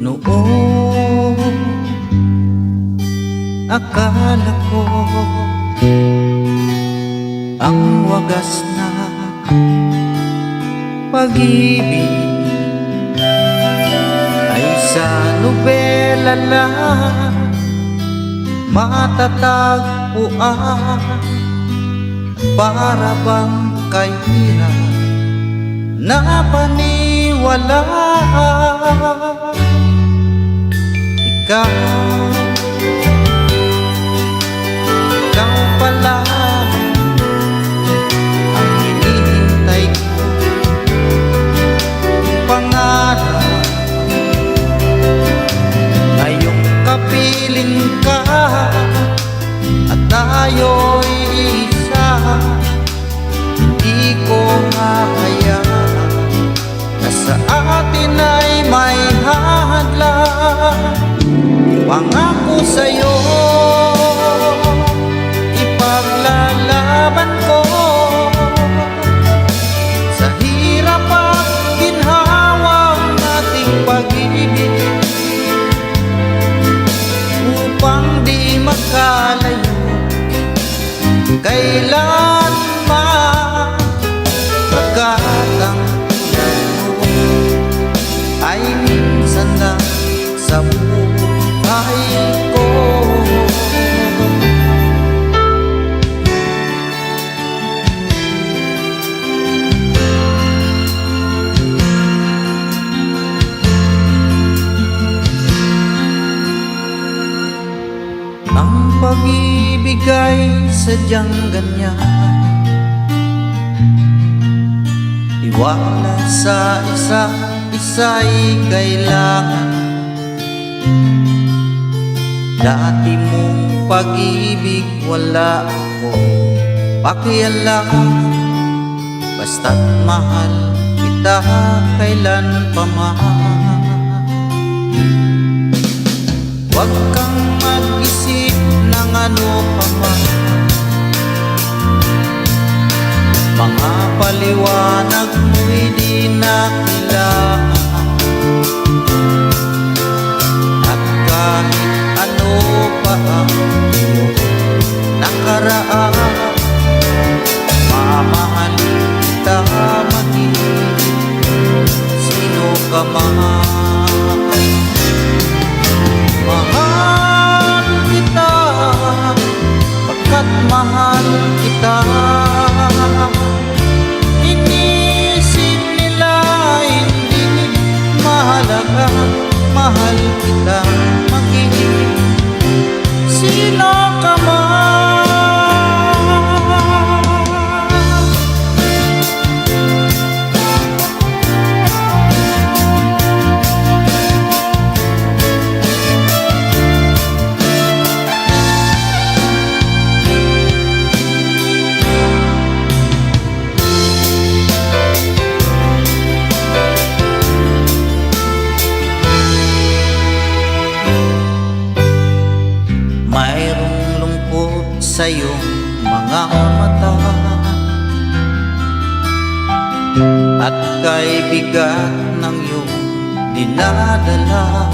Noong akala ko ang wagas na pag-ibig ay sa nobela lang matatagpuan, para bang kahirap na paniwalaan. Ikaw pala ang hinihintay ko, pangarap ngayong kapiling ka at tayo'y isa. Hindi ko hahayaan na sa atin ay may hadlang. Pangako sa'yo, ipaglalaban ko sa hirap at ginhawang ating pag-ibig, upang di makalayo kailanman. Pagkat ang tulad mo ay minsan lang sa buhay ko. Ang pag-ibig ay sadyang ganyan, tiwala sa isa't isa'y kailangan. Dati mong pag-ibig wala akong pakialam, basta't mahal kita kailan pa man. Huwag kang mag-isip ng ano pa man, mga paliwanag mo'y di na kailangan. At kahit ano pa ang iyong nakaraan, mamahalin kita maging sino ka man. Mahal kita pagkat mahal kita. Inisip nila hindi mahalaga, mahal kita maging sino ka man. Mayroong lungkot sa iyong mga mata, at kay bigat ng iyong dinadala.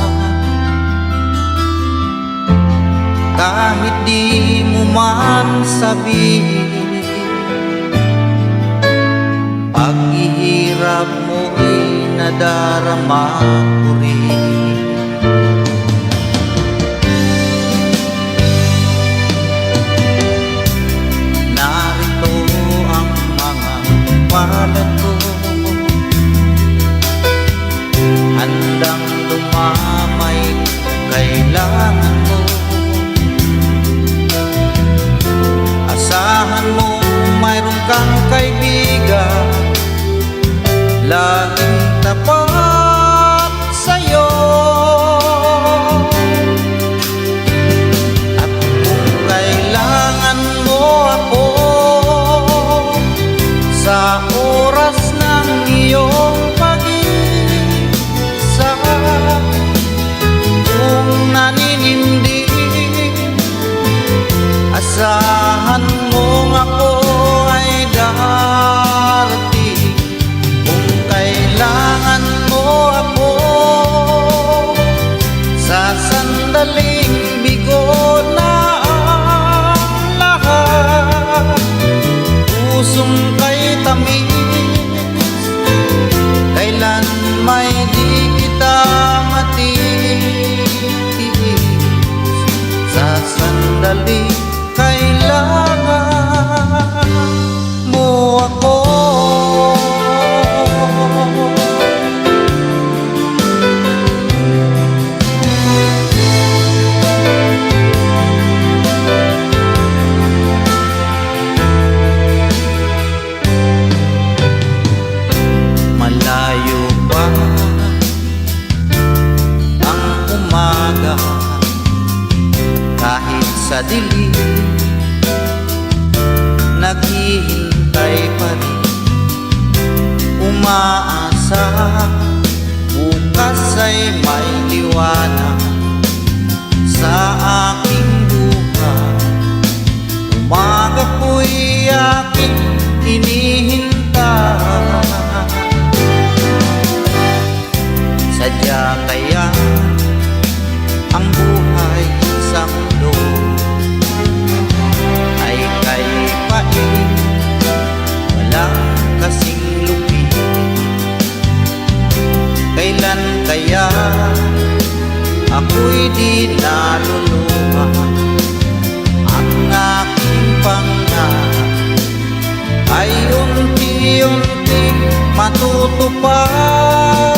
Kahit di mo man sabihin, paghihirap mo'y nadarama ko rin. Palad ko handang lumamay kung kailangan mo. Asahan mo mayroon kang kaibigan, laging tapat sa'yo. umaga, kahit sa dilim, naghihintay pa rin, umaasa, bukas ay may liwanag sa aking buhay. Umaga ko'y aking hinihintay. Sadya kaya ang buhay sa mundo ay kay pain, walang kasing lupit. Kailan kaya ako'y di naluluha? Ang aking pangarap ay unti-unti matutupad.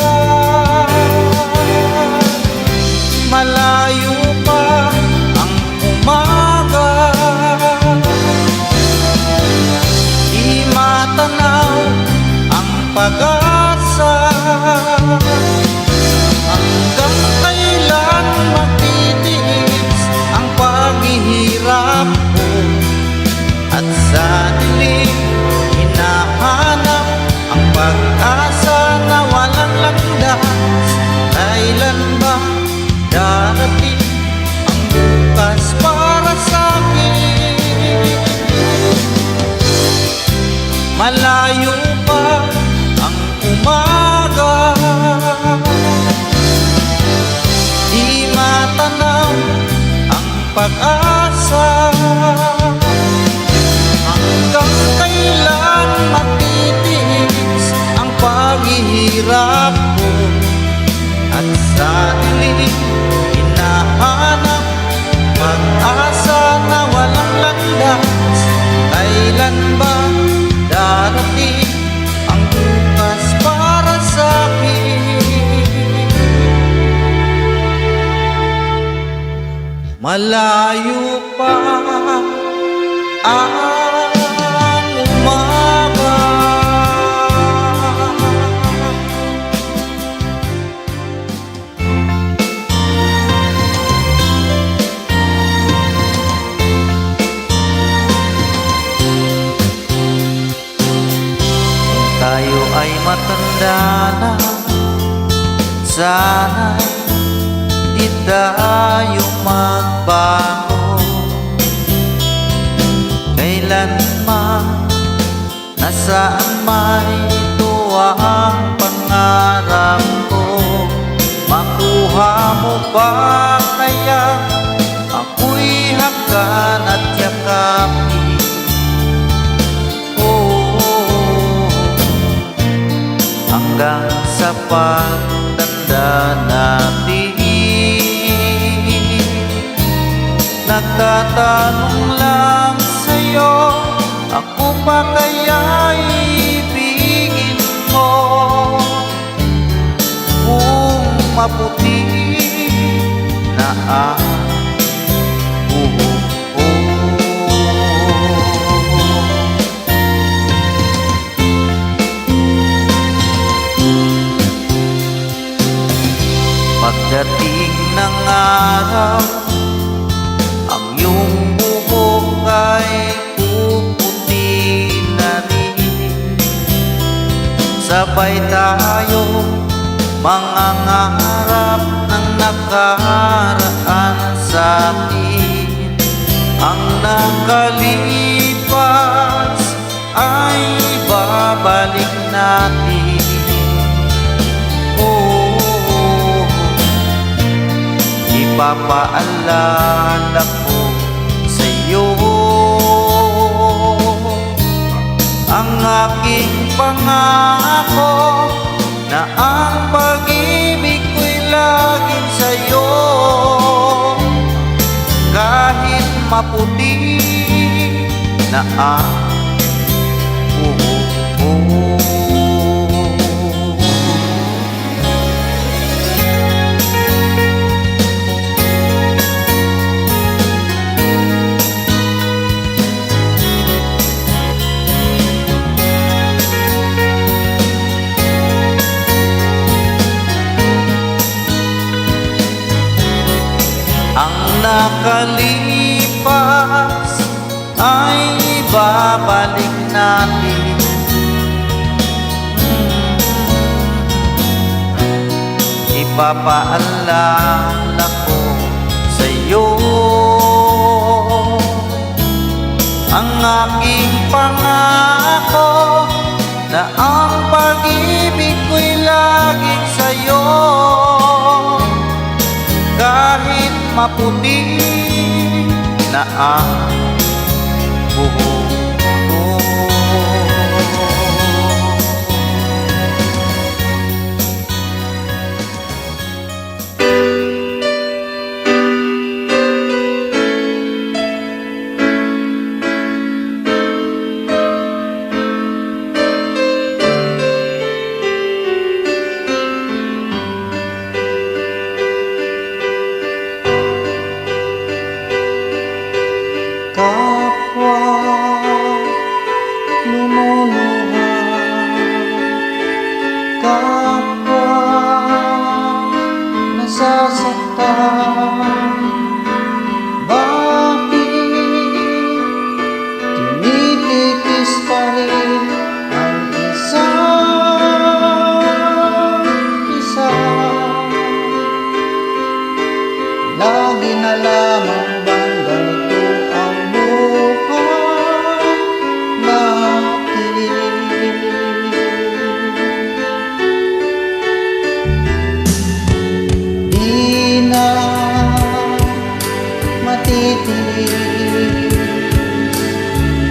Malayo pa ang umaga, di matanaw ang pag-asa. Hanggang kailan matitiis ang paghihirap ko, at sa dilim hinahanap ang pag-asa na walang landas. Kailan ba darating ang bukas para sa'kin? Malayo pa ang umaga, di matanaw ang pag-asa. Hanggang kailan matitiis ang paghihirap ko, at sa dilim hinahanap pag-asa na walang landas. Kailan ba darating ang bukas para sa'kin? Malayo pa ang umaga. Tayo ay matanda na, sana'y di tayo magbago. Kailanman, nasaan may tuwang pangarap ko, makuha mo ba kaya ako'y hanggan at yakapin? Hanggang sa pagtanda natin, nagtatanong lang sa'yo, ako pa kaya ibigin mo? Kung maputi na ang buhok ko, pagdating ng araw, ang iyong buhok ay puputi na rin. Sabay tayo mangangarap ng nakaraan sa atin. Ang nakalipas ay babalik natin. Ipapaalala ko sa'yo ang aking pangako, na ang pag-ibig ko'y laging sa'yo. Kahit maputi na ang buhok ko. Ang nakalipas ay ibabalik natin. Ipapaalala ko sa'yo ang aking pangako na ang pag-ibig ko'y laging sa'yo. Kahit maputi na ang buhok ko. Kapwa lumuluha, kapwa nasasaktan, bakit tinitikis pa rin ang isa't isa? Lagi na lamang bang ganito ang buhay natin? Di na matitiis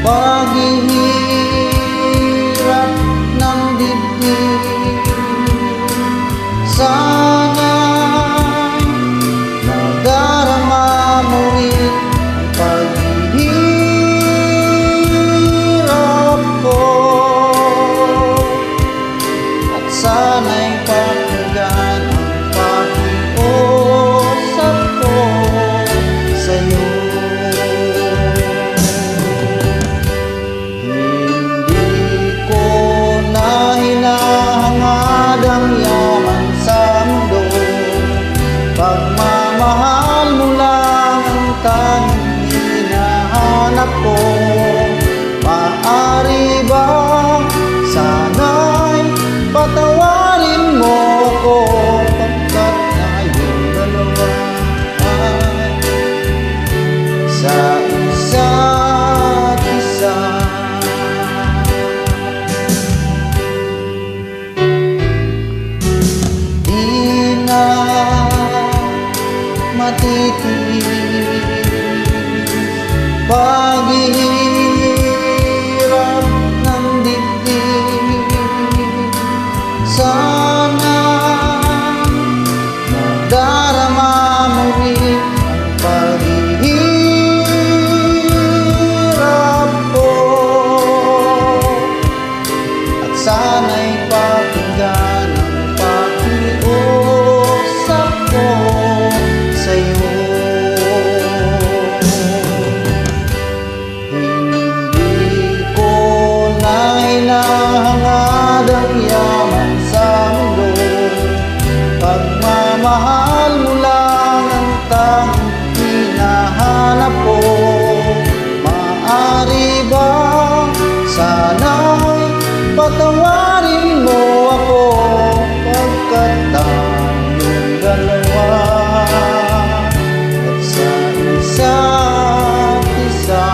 paghihirap ng dibdib. Sana nadarama mo rin ang paghihirap ko, at sana'y pakinggan ang pakiusap ko sa'yo. Hindi ko na hinahangad ang yaman sa mundo, pagmamahal mo lang ang tanging hinahanap ko. Maaari ba sana'y patawarin mo ko, pagkat tayong dalawa ay sa isa't isa. Di na matitiis paghihirap ng dibdib. Sana nadarama mo rin ang paghihirap ko, at sana'y pakinggan ang pakiusap ko sa'yo. Hindi ko na hinahangad ang yaman sa mundo, pagmamahal mo lang ang tanging hinahanap ko. Maaari ba sana'y patawarin mo ako, pagkat tayong dalawa at sa isa't isa.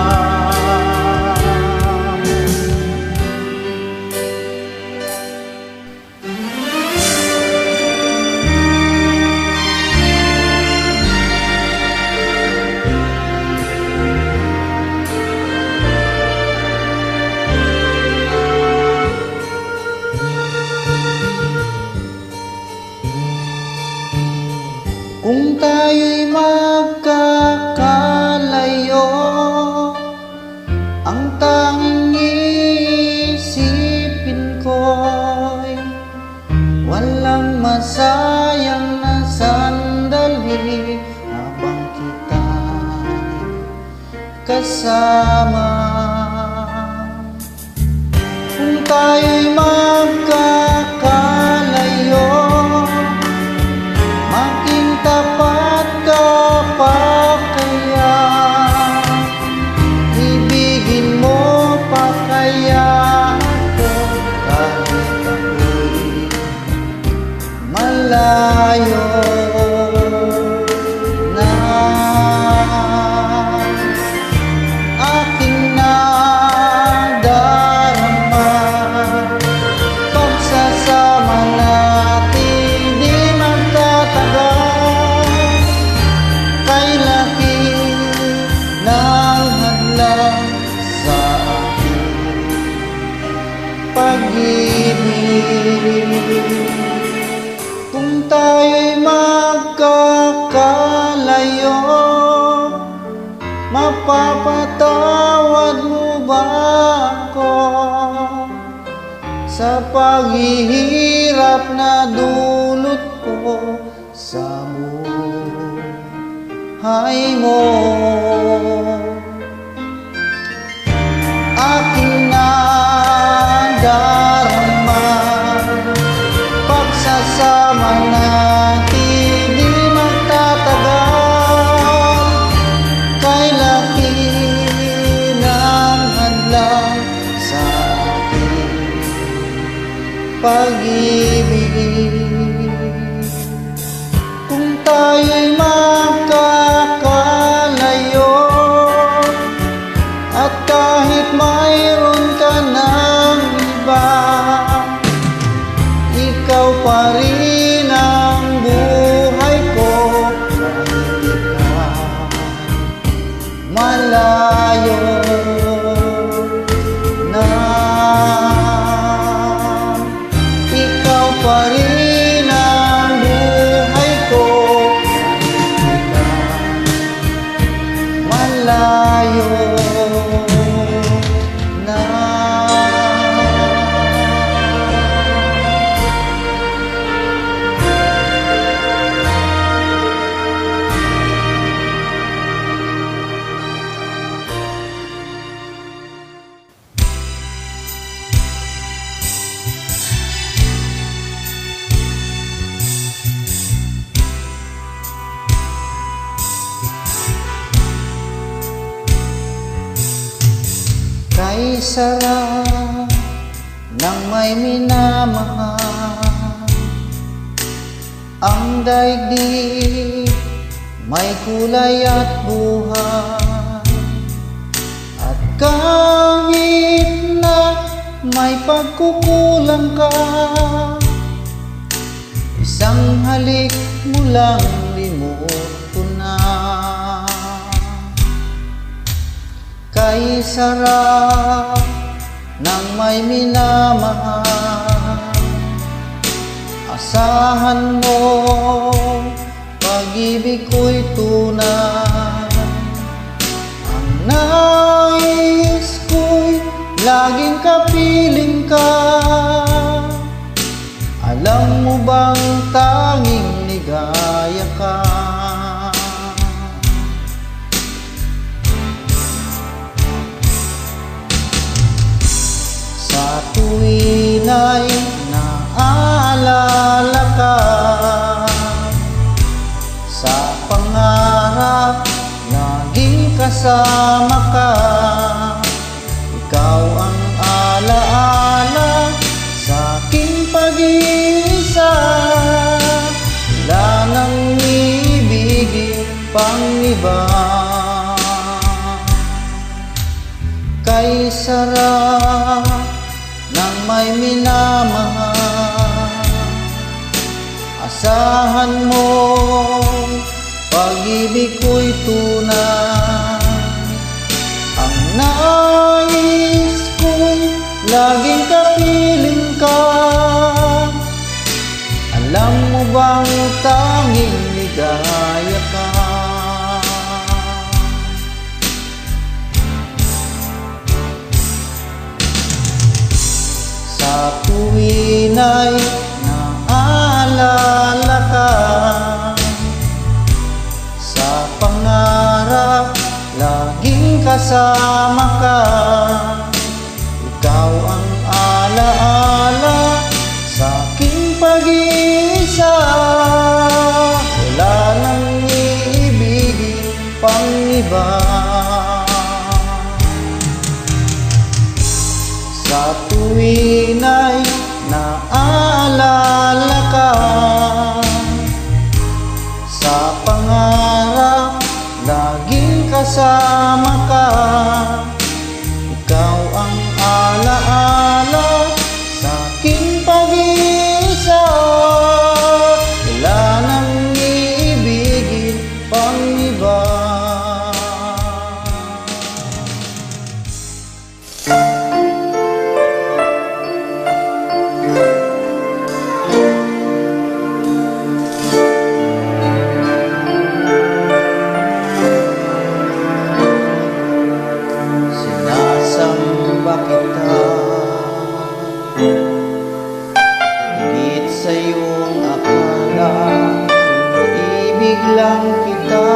Kung tayo'y magkakalayo, ang tanging isipin ko'y walang masayang na sandali habang kita'y kasama. Kung tayo'y magkakalayo, maging tapat ka pa Mapapatawad mo ba ako sa paghihirap na dulot ko sa buhay mo? Aking nadarama, pagsasama natin di magtatagal. Kay laki ng hadlang sa aking pag-ibig. Kung tayo'y magkakalayo at kahit mayroon ka ng iba, ikaw pa rin ang buhay ko. Kahit ikaw malayo na, ikaw pa rin ang buhay ko. Kahit ikaw malayo na. Kay sarap ng may minamahal, ang daigdig may kulay at buhay. At kahit na may pagkukulang ka, isang halik mo lang limot ko na. Kay sarap ng may minamahal, asahan mo pag-ibig ko'y tunay. Ang nais ko'y laging kapiling ka. Alam mo bang tanging ligaya ka? Sa tuwin ay naaalala ka, sa pangarap laging kasama ka. Ikaw ang alaala sa aking pag-iisa. Wala nang ibigin pang iba. Kay sarap ng may minamahal, asahan mo pag-ibig ko'y tunay. Ang nais ko'y laging kapiling ka. Alam mo bang tanging ligaya ka? Sa tuwin ay naaalala ka, sa pangarap laging kasama ka. Ikaw ang alaala sa aking pag-iisa. Wala nang iibigin pang iba. Sa tuwin ay naaalala ka, sa pangarap laging kasama ka. Ikaw ang alaala sa aking pag-iisa. Wala nang iibigin pang iba. kita.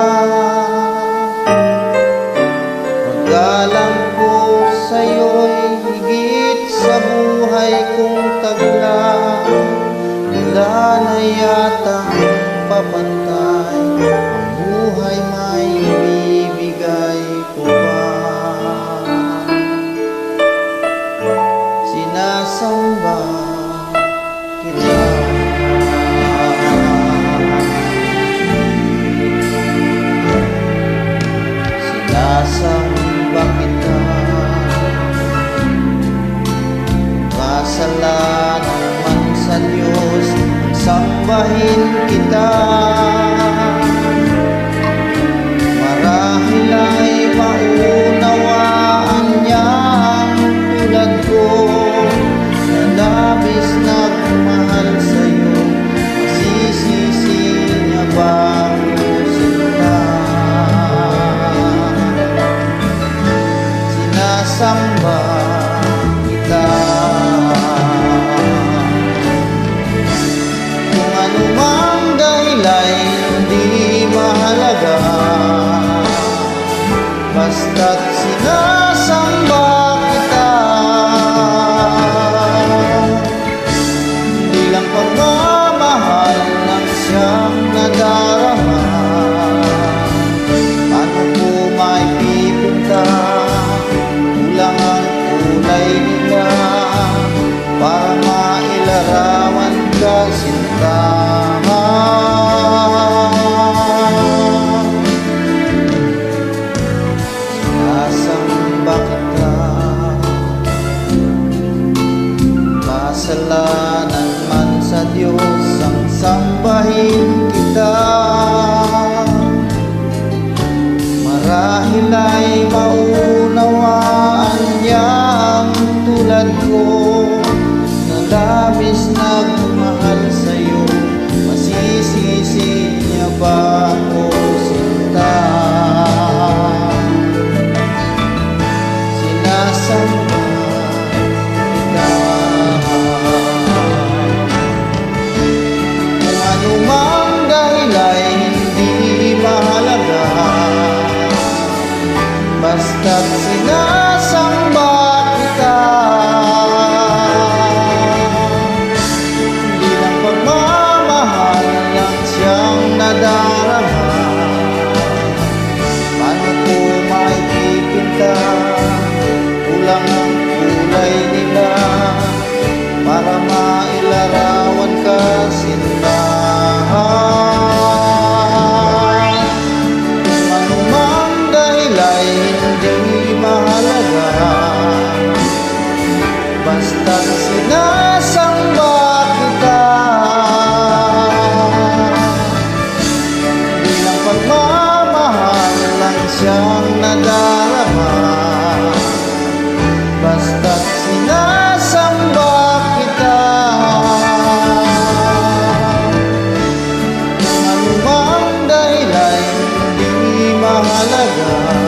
Paggalang ko sa'yo'y higit sa buhay kong taglang. Wala na yatang papantay, ang buhay may ibibigay ko pa. Sinasamba kita. Sinasamba kita. Kasalanan man sa Diyos, sambahin kita. Marahil ay maunawaan niya ang tulad ko, na labis nagmahal sa'yo. Masisisi niya ba ako sinta? Sinasamba kita. Kung anumang dahilan hindi mahalaga, basta't sinasamba kita. Hindi lang pagmamahal ng siyang nadarama. Paano ko maipipinta? Kulang ang kulay nila para mailarawan ka, sinta. Sinasamba kita. Kasalanan man sa Diyos ang sambahin kita. Marahil ay maunawaan niya ang tulad ko, na labis nagmahal sa'yo. Masisisi niya ba ako sinta? Sinasamba kita. Kung anumang dahilan hindi mahalaga, basta't sinasamba kita. Hindi lang pagmamahal lang siyang nadarama. Paano ko maipipinta? Kulang ang kulay nila para mailarawan ka, sinta. Kung anumang dahilan hindi mahalaga, basta't sinasamba kita. Hindi lang pagmamahal lang siyang nadarama, basta't sinasamba kita. Kung anumang dahilan hindi mahalaga,